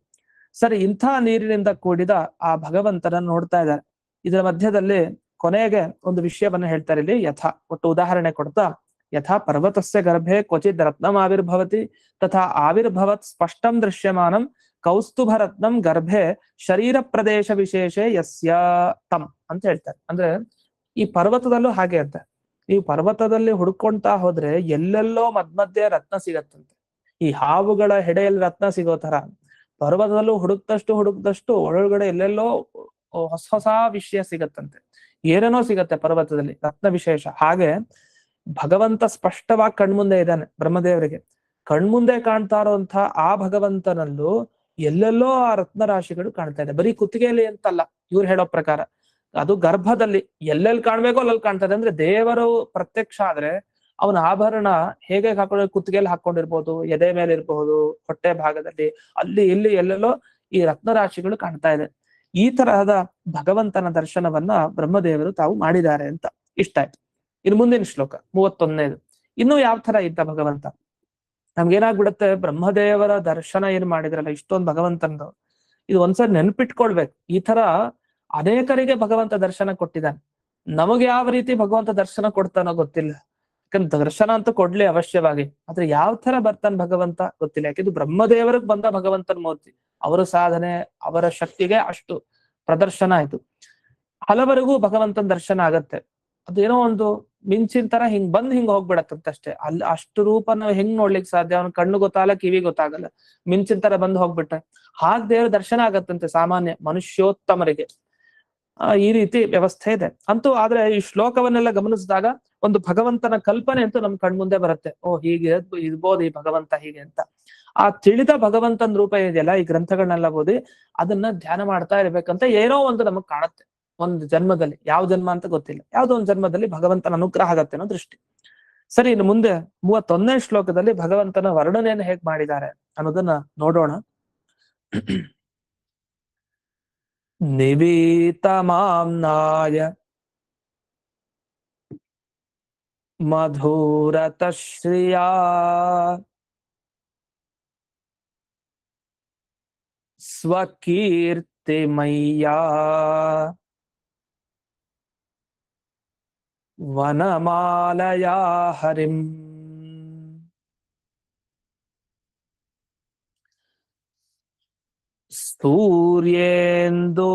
ಸರಿ, ಇಂಥ ನೀರಿನಿಂದ ಕೂಡಿದ ಆ ಭಗವಂತನನ್ನು ನೋಡ್ತಾ ಇದ್ದಾರೆ. ಇದರ ಮಧ್ಯದಲ್ಲಿ ಕೊನೆಗೆ ಒಂದು ವಿಷಯವನ್ನ ಹೇಳ್ತಾರೆ ಇಲ್ಲಿ. ಒಟ್ಟು ಉದಾಹರಣೆ ಕೊಡ್ತಾ, ಯಥಾ ಪರ್ವತಸ್ಯ ಗರ್ಭೆ ಕ್ವಚಿತ್ ರತ್ನಂ ಆವಿರ್ಭವತಿ ತಥಾ ಆವಿರ್ಭವತ್ ಸ್ಪಷ್ಟಂ ದೃಶ್ಯಮಾನಂ ಕೌಸ್ತುಭ ರತ್ನಂ ಗರ್ಭೆ ಶರೀರ ಪ್ರದೇಶ ವಿಶೇಷೆ ಯಸ್ಯ ತಂ ಅಂತ ಹೇಳ್ತಾರೆ. ಅಂದ್ರೆ ಈ ಪರ್ವತದಲ್ಲೂ ಹಾಗೆ ಅಂತ. ನೀವು ಪರ್ವತದಲ್ಲಿ ಹುಡ್ಕೊಂತಾ ಹೋದ್ರೆ ಎಲ್ಲೆಲ್ಲೋ ಮಧ್ಯ ರತ್ನ ಸಿಗತ್ತಂತೆ. ಈ ಹಾವುಗಳ ಹೆಡೆಯಲ್ಲಿ ರತ್ನ ಸಿಗೋ ತರ ಪರ್ವತದಲ್ಲೂ ಹುಡುಕ್ದಷ್ಟು ಒಳಗಡೆ ಎಲ್ಲೆಲ್ಲೋ ಹೊಸ ವಿಷಯ ಸಿಗತ್ತಂತೆ. ಏನೇನೋ ಸಿಗತ್ತೆ ಪರ್ವತದಲ್ಲಿ ರತ್ನ ವಿಶೇಷ. ಹಾಗೆ ಭಗವಂತ ಸ್ಪಷ್ಟವಾಗಿ ಕಣ್ಮುಂದೆ ಇದ್ದಾನೆ ಬ್ರಹ್ಮದೇವರಿಗೆ. ಕಣ್ಮುಂದೆ ಕಾಣ್ತಾ ಇರುವಂತಹ ಆ ಭಗವಂತನಲ್ಲೂ ಎಲ್ಲೆಲ್ಲೋ ಆ ರತ್ನ ರಾಶಿಗಳು ಕಾಣ್ತಾ ಇದೆ. ಬರೀ ಕುತ್ತಿಗೆಯಲ್ಲಿ ಅಂತಲ್ಲ ಇವ್ರು ಹೇಳೋ ಪ್ರಕಾರ, ಅದು ಗರ್ಭದಲ್ಲಿ ಎಲ್ಲೆಲ್ಲಿ ಕಾಣ್ಬೇಕೋ ಅಲ್ಲಲ್ಲಿ ಕಾಣ್ತದೆ. ಅಂದ್ರೆ ದೇವರು ಪ್ರತ್ಯಕ್ಷ ಆದ್ರೆ ಅವನ ಆಭರಣ ಹೇಗೆ ಹಾಕೊಂಡು, ಕುತ್ತಿಗೆಯಲ್ಲಿ ಹಾಕೊಂಡಿರ್ಬೋದು, ಎದೆ ಮೇಲೆ ಇರಬಹುದು, ಹೊಟ್ಟೆ ಭಾಗದಲ್ಲಿ, ಅಲ್ಲಿ ಇಲ್ಲಿ ಎಲ್ಲೆಲ್ಲೋ ಈ ರತ್ನ ರಾಶಿಗಳು ಕಾಣ್ತಾ ಇದೆ. ಈ ತರಹದ ಭಗವಂತನ ದರ್ಶನವನ್ನ ಬ್ರಹ್ಮದೇವರು ತಾವು ಮಾಡಿದ್ದಾರೆ ಅಂತ ಇಷ್ಟ ಆಯ್ತು. ಇನ್ನು ಮುಂದಿನ ಶ್ಲೋಕ 31ನೇದು. ಇನ್ನು ಯಾವ ತರ ಇದ್ದ ಭಗವಂತ? ನಮ್ಗೇನಾಗ್ಬಿಡುತ್ತೆ, ಬ್ರಹ್ಮದೇವರ ದರ್ಶನ ಏನ್ ಮಾಡಿದ್ರಲ್ಲ ಇಷ್ಟೊಂದು ಭಗವಂತನದು, ಇದು ಒಂದ್ಸರಿ ನೆನ್ಪಿಟ್ಕೊಳ್ಬೇಕು. ಈ ತರ ಅನೇಕರಿಗೆ ಭಗವಂತ ದರ್ಶನ ಕೊಟ್ಟಿದ್ದಾನೆ. ನಮಗೆ ಯಾವ ರೀತಿ ಭಗವಂತ ದರ್ಶನ ಕೊಡ್ತಾನೋ ಗೊತ್ತಿಲ್ಲ. ಯಾಕಂದ್ರೆ ದರ್ಶನ ಅಂತ ಕೊಡ್ಲಿ ಅವಶ್ಯವಾಗಿ, ಆದ್ರೆ ಯಾವ ತರ ಬರ್ತಾನೆ ಭಗವಂತ ಗೊತ್ತಿಲ್ಲ. ಯಾಕೆಂದ್ರೆ ಬ್ರಹ್ಮದೇವರಿಗೆ ಬಂದ ಭಗವಂತನ ಮೂರ್ತಿ, ಅವರ ಸಾಧನೆ, ಅವರ ಶಕ್ತಿಗೆ ಅಷ್ಟು ಪ್ರದರ್ಶನ ಆಯ್ತು. ಹಲವರಿಗೂ ಭಗವಂತನ ದರ್ಶನ ಆಗತ್ತೆ. ಅದೇನೋ ಒಂದು ಮಿಂಚಿನ ತರ ಹಿಂಗ್ ಬಂದ್ ಹಿಂಗ್ ಹೋಗ್ಬಿಡತ್ತಂತಷ್ಟೇ. ಅಲ್ಲಿ ಅಷ್ಟು ರೂಪ ನಾವು ಹೆಂಗ್ ನೋಡ್ಲಿಕ್ಕೆ ಸಾಧ್ಯ? ಅವ್ನ ಕಣ್ಣು ಗೊತ್ತಾಗಲ್ಲ, ಕಿವಿ ಗೊತ್ತಾಗಲ್ಲ, ಮಿಂಚಿನ ತರ ಬಂದು ಹೋಗ್ಬಿಟ್ರೆ. ಹಾಗ್ ದೇವ್ರ ದರ್ಶನ ಆಗತ್ತಂತೆ ಸಾಮಾನ್ಯ ಮನುಷ್ಯೋತ್ತಮರಿಗೆ. ಈ ರೀತಿ ವ್ಯವಸ್ಥೆ ಇದೆ ಅಂತೂ. ಆದ್ರೆ ಈ ಶ್ಲೋಕವನ್ನೆಲ್ಲ ಗಮನಿಸಿದಾಗ ಒಂದು ಭಗವಂತನ ಕಲ್ಪನೆ ಅಂತೂ ನಮ್ ಕಣ್ಮುಂದೆ ಬರುತ್ತೆ. ಓ, ಹೀಗೆ ಇರ್ಬೋದು ಈ ಭಗವಂತ ಹೀಗೆ ಅಂತ. ಆ ತಿಳಿದ ಭಗವಂತನ ರೂಪ ಇದೆಯಲ್ಲ, ಈ ಗ್ರಂಥಗಳನ್ನೆಲ್ಲ ಓದಿ ಅದನ್ನ ಧ್ಯಾನ ಮಾಡ್ತಾ ಇರ್ಬೇಕಂತ ಏನೋ ಒಂದು ನಮಗ್ ಕಾಣುತ್ತೆ. ಒಂದು ಜನ್ಮದಲ್ಲಿ, ಯಾವ ಜನ್ಮ ಅಂತ ಗೊತ್ತಿಲ್ಲ, ಯಾವ್ದೋ ಒಂದು ಜನ್ಮದಲ್ಲಿ ಭಗವಂತನ ಅನುಗ್ರಹ ಆಗತ್ತೆ ಅನ್ನೋ ದೃಷ್ಟಿ. ಸರಿ, ಇನ್ನು ಮುಂದೆ 31ನೇ ಶ್ಲೋಕದಲ್ಲಿ ಭಗವಂತನ ವರ್ಣನೆಯನ್ನು ಹೇಗ್ ಮಾಡಿದ್ದಾರೆ ಅನ್ನೋದನ್ನ ನೋಡೋಣ. ನಿವೀತಮಾಂನಾಯ ಮಧುರತಶ್ರಿಯಾ ಸ್ವಕೀರ್ತಿಮಯ್ಯಾ ವನಮಾಲಯಾ ಹರಿಂ. ಸೂರ್ಯೇಂದುವಾಯು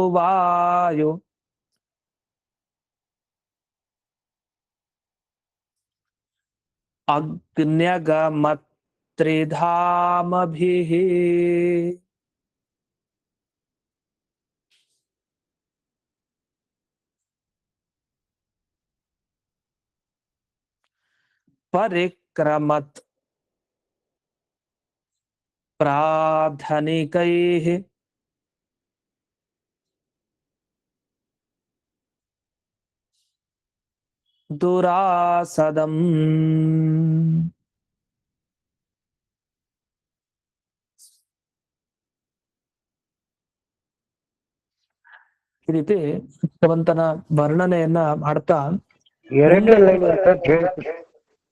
ಅಗ್ನ್ಯಗಮತ್ರಿಧಾಮಭಿಃ ಪರಿಕ್ರಮತ್ ಪ್ರಾಧನಿಕೈಃ ದುರಾಸದಂ. ಈ ರೀತಿ ಭಗವಂತನ ವರ್ಣನೆಯನ್ನ ಮಾಡ್ತಾ ಎರಡನೇ ಲೈನ್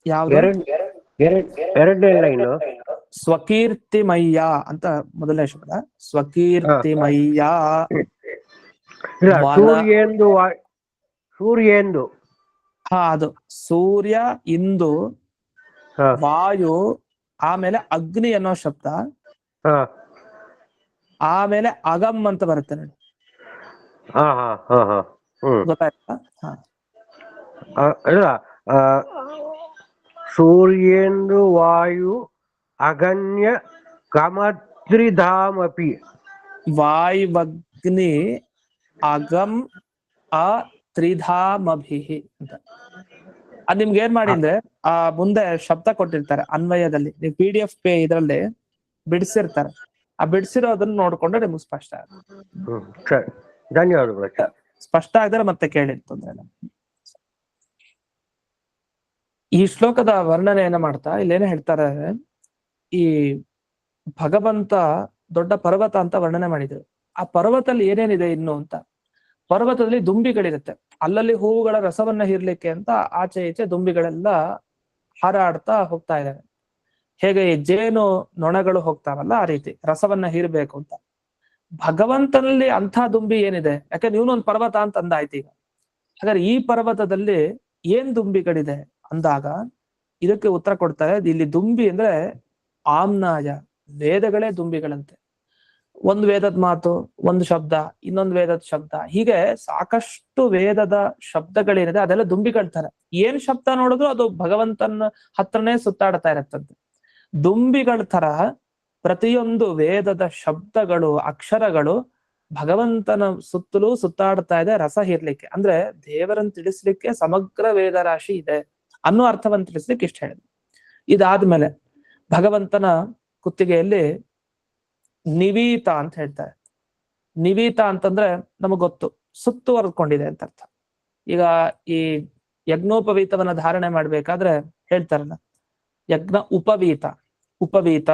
ಯಾವ್ದು? ಎರಡನೇ ಲೈನು ಸ್ವಕೀರ್ತಿಮಯ್ಯ ಅಂತ ಮೊದಲನೇ ಶಬ್ದ. ಸ್ವಕೀರ್ತಿಮಯ್ಯ ಸೂರ್ಯೇಂದು ಅದು ಸೂರ್ಯ, ಇಂದು, ವಾಯು, ಆಮೇಲೆ ಅಗ್ನಿ ಅನ್ನೋ ಶಬ್ದ, ಆಮೇಲೆ ಅಗಮ್ ಅಂತ ಬರುತ್ತೆ ನೋಡಿ. ಗೊತ್ತಾಯ್ತಾ? ಸೂರ್ಯೇಂದು ವಾಯು ಅಗನ್ಯ ಗಮತ್ರಿಧಾಮಪಿ. ವಾಯುವಗ್ನಿ ಅಗಮ್ ಅ ತ್ರಿಧಾಮಭಿಃ ಅಂತ. ಅದ್ ನಿಮ್ಗೆ ಏನ್ ಮಾಡಿ ಅಂದ್ರೆ ಆ ಮುಂದೆ ಶಬ್ದ ಕೊಟ್ಟಿರ್ತಾರೆ ಅನ್ವಯದಲ್ಲಿ, ನೀವು PDF ಇದ್ರಲ್ಲಿ ಬಿಡಿಸಿರ್ತಾರೆ. ಆ ಬಿಡಿಸಿರೋದನ್ನ ನೋಡ್ಕೊಂಡ್ರೆ ನಿಮ್ಗೆ ಸ್ಪಷ್ಟ ಆಗುತ್ತೆ. ಧನ್ಯವಾದಗಳು. ಸ್ಪಷ್ಟ ಆಗಿದ್ರೆ ಮತ್ತೆ ಕೇಳಿ, ತೊಂದ್ರೆ ಇಲ್ಲ. ಈ ಶ್ಲೋಕದ ವರ್ಣನೆಯನ್ನ ಮಾಡ್ತಾ ಇಲ್ಲೇನೇ ಹೇಳ್ತಾರೆ, ಈ ಭಗವಂತ ದೊಡ್ಡ ಪರ್ವತ ಅಂತ ವರ್ಣನೆ ಮಾಡಿದ್ರು. ಆ ಪರ್ವತದಲ್ಲಿ ಏನೇನಿದೆ ಇನ್ನು ಅಂತ. ಪರ್ವತದಲ್ಲಿ ದುಂಬಿಗಳಿರುತ್ತೆ, ಅಲ್ಲಲ್ಲಿ ಹೂವುಗಳ ರಸವನ್ನ ಹೀರ್ಲಿಕ್ಕೆ ಅಂತ ಆಚೆ ಈಚೆ ದುಂಬಿಗಳೆಲ್ಲ ಹಾರಾಡ್ತಾ ಹೋಗ್ತಾ ಇದ್ದಾವೆ. ಹೇಗೆ ಈ ಜೇನು ನೊಣಗಳು ಹೋಗ್ತಾವಲ್ಲ, ಆ ರೀತಿ ರಸವನ್ನ ಹೀರ್ಬೇಕು ಅಂತ. ಭಗವಂತನಲ್ಲಿ ಅಂಥ ದುಂಬಿ ಏನಿದೆ? ಯಾಕಂದ್ರೆ ಇವನೊಂದು ಪರ್ವತ ಅಂತ ಅಂದಾಯ್ತು ಈಗ. ಹಾಗಾದ್ರೆ ಈ ಪರ್ವತದಲ್ಲಿ ಏನ್ ದುಂಬಿಗಳಿದೆ ಅಂದಾಗ ಇದಕ್ಕೆ ಉತ್ತರ ಕೊಡ್ತಾರೆ. ಇಲ್ಲಿ ದುಂಬಿ ಅಂದ್ರೆ ಆಮ್ನಾಯ, ವೇದಗಳೇ ದುಂಬಿಗಳಂತೆ. ಒಂದು ವೇದದ ಮಾತು, ಒಂದು ಶಬ್ದ, ಇನ್ನೊಂದು ವೇದದ ಶಬ್ದ, ಹೀಗೆ ಸಾಕಷ್ಟು ವೇದದ ಶಬ್ದಗಳೇನಿದೆ ಅದೆಲ್ಲ ದುಂಬಿಗಳ್ತಾರೆ. ಏನ್ ಶಬ್ದ ನೋಡಿದ್ರು ಅದು ಭಗವಂತನ ಹತ್ರನೇ ಸುತ್ತಾಡ್ತಾ ಇರತ್ತಂತೆ. ದುಂಬಿಗಳ ತರ ಪ್ರತಿಯೊಂದು ವೇದದ ಶಬ್ದಗಳು, ಅಕ್ಷರಗಳು ಭಗವಂತನ ಸುತ್ತಲೂ ಸುತ್ತಾಡ್ತಾ ಇದೆ ರಸ ಹೀರ್ಲಿಕ್ಕೆ. ಅಂದ್ರೆ ದೇವರನ್ನು ತಿಳಿಸ್ಲಿಕ್ಕೆ ಸಮಗ್ರ ವೇದ ರಾಶಿ ಇದೆ ಅನ್ನೋ ಅರ್ಥವನ್ನು ತಿಳಿಸ್ಲಿಕ್ಕೆ ಇಷ್ಟ ಹೇಳಿದೆ. ಇದಾದ್ಮೇಲೆ ಭಗವಂತನ ಕುತ್ತಿಗೆಯಲ್ಲಿ ನಿವೀತ ಅಂತ ಹೇಳ್ತಾರೆ. ನಿವೀತ ಅಂತಂದ್ರೆ ನಮಗ್ ಗೊತ್ತು, ಸುತ್ತುವರೆದುಕೊಂಡಿದೆ ಅಂತ ಅರ್ಥ. ಈಗ ಈ ಯಜ್ಞೋಪವೀತವನ್ನ ಧಾರಣೆ ಮಾಡ್ಬೇಕಾದ್ರೆ ಹೇಳ್ತಾರಲ್ಲ, ಯಜ್ಞ ಉಪವೀತ, ಉಪವೀತ,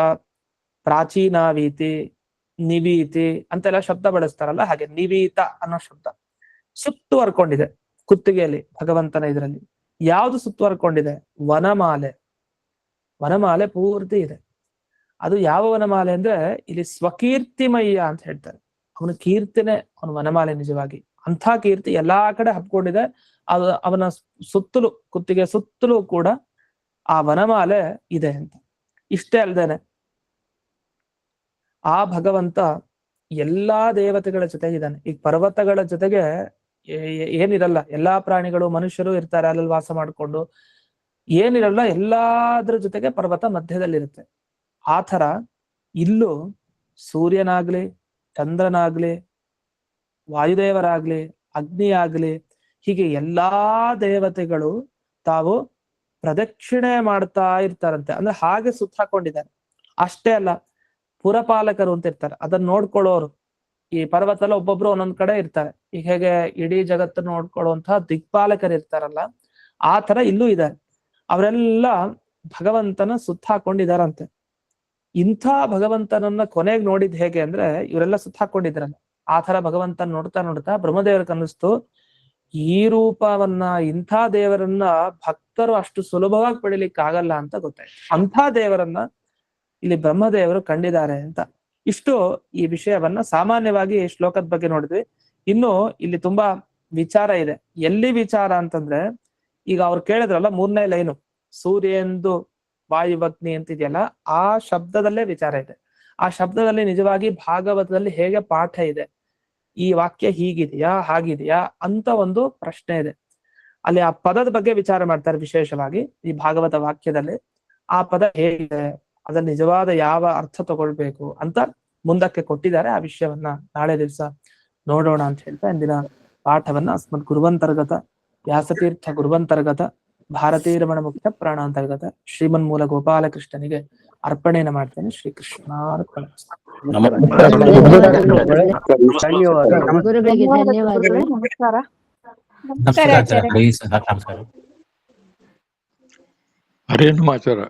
ಪ್ರಾಚೀನಾವೀತಿ, ನಿವೀತಿ ಅಂತೆಲ್ಲ ಶಬ್ದ ಬಳಸ್ತಾರಲ್ಲ, ಹಾಗೆ ನಿವೀತ ಅನ್ನೋ ಶಬ್ದ ಸುತ್ತುವರ್ಕೊಂಡಿದೆ ಕುತ್ತಿಗೆಯಲ್ಲಿ ಭಗವಂತನ ಇದರಲ್ಲಿ. ಯಾವುದು ಸುತ್ತುವರ್ಕೊಂಡಿದೆ? ವನಮಾಲೆ. ವನಮಾಲೆ ಪೂರ್ತಿ ಇದೆ. ಅದು ಯಾವ ವನಮಾಲೆ ಅಂದ್ರೆ ಇಲ್ಲಿ ಸ್ವಕೀರ್ತಿಮಯ್ಯ ಅಂತ ಹೇಳ್ತಾರೆ. ಅವನ ಕೀರ್ತಿನೇ ಅವನ ವನಮಾಲೆ. ನಿಜವಾಗಿ ಅಂಥ ಕೀರ್ತಿ ಎಲ್ಲಾ ಕಡೆ ಹಬ್ಕೊಂಡಿದೆ. ಅದು ಅವನ ಸುತ್ತಲೂ, ಕುತ್ತಿಗೆ ಸುತ್ತಲೂ ಕೂಡ ಆ ವನಮಾಲೆ ಇದೆ ಅಂತ. ಇಷ್ಟೇ ಅಲ್ದೇನೆ ಆ ಭಗವಂತ ಎಲ್ಲಾ ದೇವತೆಗಳ ಜೊತೆಗಿದ್ದಾನೆ. ಈಗ ಪರ್ವತಗಳ ಜೊತೆಗೆ ಏನಿರಲ್ಲ, ಎಲ್ಲಾ ಪ್ರಾಣಿಗಳು ಮನುಷ್ಯರು ಇರ್ತಾರೆ ಅಲ್ಲಲ್ಲಿ ವಾಸ ಮಾಡ್ಕೊಂಡು, ಏನಿರಲ್ಲ ಎಲ್ಲಾದ್ರ ಜೊತೆಗೆ ಪರ್ವತ ಮಧ್ಯದಲ್ಲಿರುತ್ತೆ. ಆ ಥರ ಇಲ್ಲೂ ಸೂರ್ಯನಾಗ್ಲಿ, ಚಂದ್ರನಾಗ್ಲಿ, ವಾಯುದೇವರಾಗ್ಲಿ, ಅಗ್ನಿ ಆಗ್ಲಿ, ಹೀಗೆ ಎಲ್ಲಾ ದೇವತೆಗಳು ತಾವು ಪ್ರದಕ್ಷಿಣೆ ಮಾಡ್ತಾ ಇರ್ತಾರಂತೆ. ಅಂದ್ರೆ ಹಾಗೆ ಸುತ್ತ ಹಾಕೊಂಡಿದ್ದಾರೆ. ಅಷ್ಟೇ ಅಲ್ಲ, ಪುರಪಾಲಕರು ಅಂತ ಇರ್ತಾರೆ, ಅದನ್ನ ನೋಡ್ಕೊಳ್ಳೋರು. ಈ ಪರ್ವತ ಎಲ್ಲ ಒಬ್ಬೊಬ್ರು ಒಂದೊಂದ್ ಕಡೆ ಇರ್ತಾರೆ. ಈಗ ಹೇಗೆ ಇಡೀ ಜಗತ್ತನ್ನು ನೋಡ್ಕೊಳ್ಳುವಂತಹ ದಿಕ್ಪಾಲಕರು ಇರ್ತಾರಲ್ಲ, ಆ ತರ ಇಲ್ಲೂ ಇದ್ದಾರೆ. ಅವರೆಲ್ಲ ಭಗವಂತನ ಸುತ್ತ ಹಾಕೊಂಡಿದಾರಂತೆ. ಇಂಥ ಭಗವಂತನನ್ನ ಕೊನೆಗೆ ನೋಡಿದ್ ಹೇಗೆ ಅಂದ್ರೆ, ಇವರೆಲ್ಲ ಸುತ್ತ ಹಾಕೊಂಡಿದ್ರಲ್ಲ, ಆ ತರ ಭಗವಂತನ ನೋಡ್ತಾ ನೋಡ್ತಾ ಬ್ರಹ್ಮದೇವರಿಗೆ ಅನ್ನಿಸ್ತು, ಈ ರೂಪವನ್ನ, ಇಂಥ ದೇವರನ್ನ ಭಕ್ತರು ಅಷ್ಟು ಸುಲಭವಾಗಿ ಪಡಿಲಿಕ್ಕೆ ಆಗಲ್ಲ ಅಂತ ಗೊತ್ತಾಯ್ತು. ಅಂಥ ದೇವರನ್ನ ಇಲ್ಲಿ ಬ್ರಹ್ಮದೇವರು ಕಂಡಿದ್ದಾರೆ ಅಂತ. ಇಷ್ಟು ಈ ವಿಷಯವನ್ನ ಸಾಮಾನ್ಯವಾಗಿ ಶ್ಲೋಕದ ಬಗ್ಗೆ ನೋಡಿದ್ವಿ. ಇನ್ನು ಇಲ್ಲಿ ತುಂಬಾ ವಿಚಾರ ಇದೆ. ಎಲ್ಲಿ ವಿಚಾರ ಅಂತಂದ್ರೆ, ಈಗ ಅವ್ರು ಕೇಳಿದ್ರಲ್ಲ 3ನೇ ಲೈನು, ಸೂರ್ಯೆಂದು ವಾಯುವಗ್ನಿ ಅಂತಿದೆಯಲ್ಲ, ಆ ಶಬ್ದದಲ್ಲೇ ವಿಚಾರ ಇದೆ. ಆ ಶಬ್ದದಲ್ಲಿ ನಿಜವಾಗಿ ಭಾಗವತದಲ್ಲಿ ಹೇಗೆ ಪಾಠ ಇದೆ, ಈ ವಾಕ್ಯ ಹೀಗಿದೆಯಾ ಹಾಗಿದೆಯಾ ಅಂತ ಒಂದು ಪ್ರಶ್ನೆ ಇದೆ. ಅಲ್ಲಿ ಆ ಪದದ ಬಗ್ಗೆ ವಿಚಾರ ಮಾಡ್ತಾರೆ ವಿಶೇಷವಾಗಿ ಈ ಭಾಗವತ ವಾಕ್ಯದಲ್ಲಿ. ಆ ಪದ ಹೇಗಿದೆ, ಅದನ್ನ ನಿಜವಾದ ಯಾವ ಅರ್ಥ ತಗೊಳ್ಬೇಕು ಅಂತ ಮುಂದಕ್ಕೆ ಕೊಟ್ಟಿದ್ದಾರೆ. ಆ ವಿಷಯವನ್ನ ನಾಳೆ ದಿವಸ ನೋಡೋಣ ಅಂತ ಹೇಳ್ತಾ ಇಂದಿನ ಪಾಠವನ್ನ ಅಸ್ಮದ್ ಗುರುವಂತರ್ಗತ ವ್ಯಾಸತೀರ್ಥ ಗುರುವಂತರ್ಗತ ಭಾರತೀರಮಣ ಮುಖ್ಯ ಪ್ರಾಣಾಂತರ್ಗತ ಶ್ರೀಮನ್ ಮೂಲ ಗೋಪಾಲಕೃಷ್ಣನಿಗೆ ಅರ್ಪಣೆಯನ್ನು ಮಾಡ್ತೇನೆ. ಶ್ರೀಕೃಷ್ಣ ಅರ್ಪಣೆ. ಧನ್ಯವಾದ. ಗುರುಗಳಿಗೆ ಧನ್ಯವಾದಗಳು. ನಮಸ್ಕಾರ. ನಮಸ್ಕಾರ ಆಚಾರ್ಯ. ಹರೇ ನಮಾಚಾರ.